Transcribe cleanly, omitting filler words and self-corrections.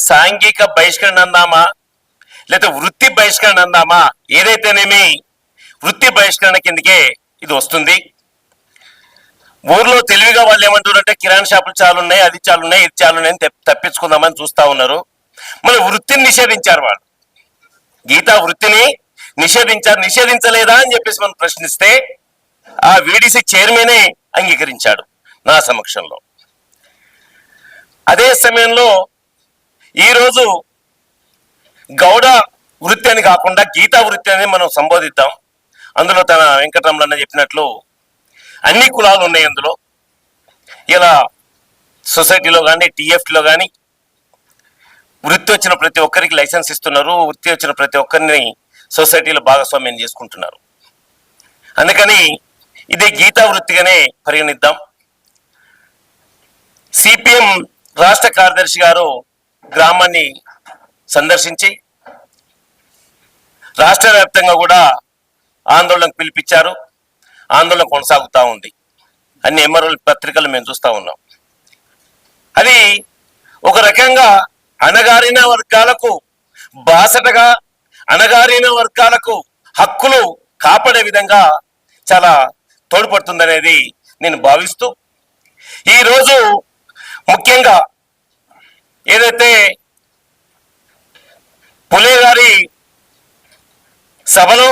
సాంఘిక బహిష్కరణ అందామా లేదా వృత్తి బహిష్కరణ అందామా, ఏదైతేనేమి వృత్తి బహిష్కరణ కిందకే ఇది వస్తుంది. ఊర్లో తెలివిగా వాళ్ళు ఏమంటారంటే కిరాణా షాపులు చాలా ఉన్నాయి, అది చాలా ఉన్నాయి, ఇది చాలా ఉన్నాయి అని తప్పించుకుందామని చూస్తా ఉన్నారు. మన వృత్తిని నిషేధించారు వాళ్ళు. గీతా వృత్తిని నిషేధించలేదా అని చెప్పేసి మనం ప్రశ్నిస్తే ఆ వీడీసీ చైర్మనే అంగీకరించాడు నా సమక్షంలో. అదే సమయంలో ఈరోజు గౌడ వృత్తి అని కాకుండా గీతా వృత్తి అని మనం సంబోధిద్దాం. అందులో తన వెంకటరమణ చెప్పినట్లు అన్ని కులాలు ఉన్నాయి అందులో. ఇలా సొసైటీలో కానీ టీఎఫ్టీలో కానీ వృత్తి వచ్చిన ప్రతి ఒక్కరికి లైసెన్స్ ఇస్తున్నారు. వృత్తి వచ్చిన ప్రతి ఒక్కరిని సొసైటీలో భాగస్వామ్యం చేసుకుంటున్నారు. అందుకని ఇదే గీతా వృత్తిగానే పరిగణిద్దాం. సిపిఎం రాష్ట్ర కార్యదర్శి గారు గ్రామాన్ని సందర్శించి రాష్ట్ర వ్యాప్తంగా కూడా ఆందోళనకు పిలిపించారు. ఆందోళన కొనసాగుతూ ఉంది. అన్ని ఎంఆర్ఓ పత్రికలు మేము చూస్తూ ఉన్నాం. అది ఒక రకంగా అణగారిన వర్గాలకు బాసటగా, అణగారిన వర్గాలకు హక్కులు కాపాడే విధంగా చాలా తోడ్పడుతుందనేది నేను భావిస్తూ, ఈరోజు ముఖ్యంగా ఏదైతే పులే గారి సభలో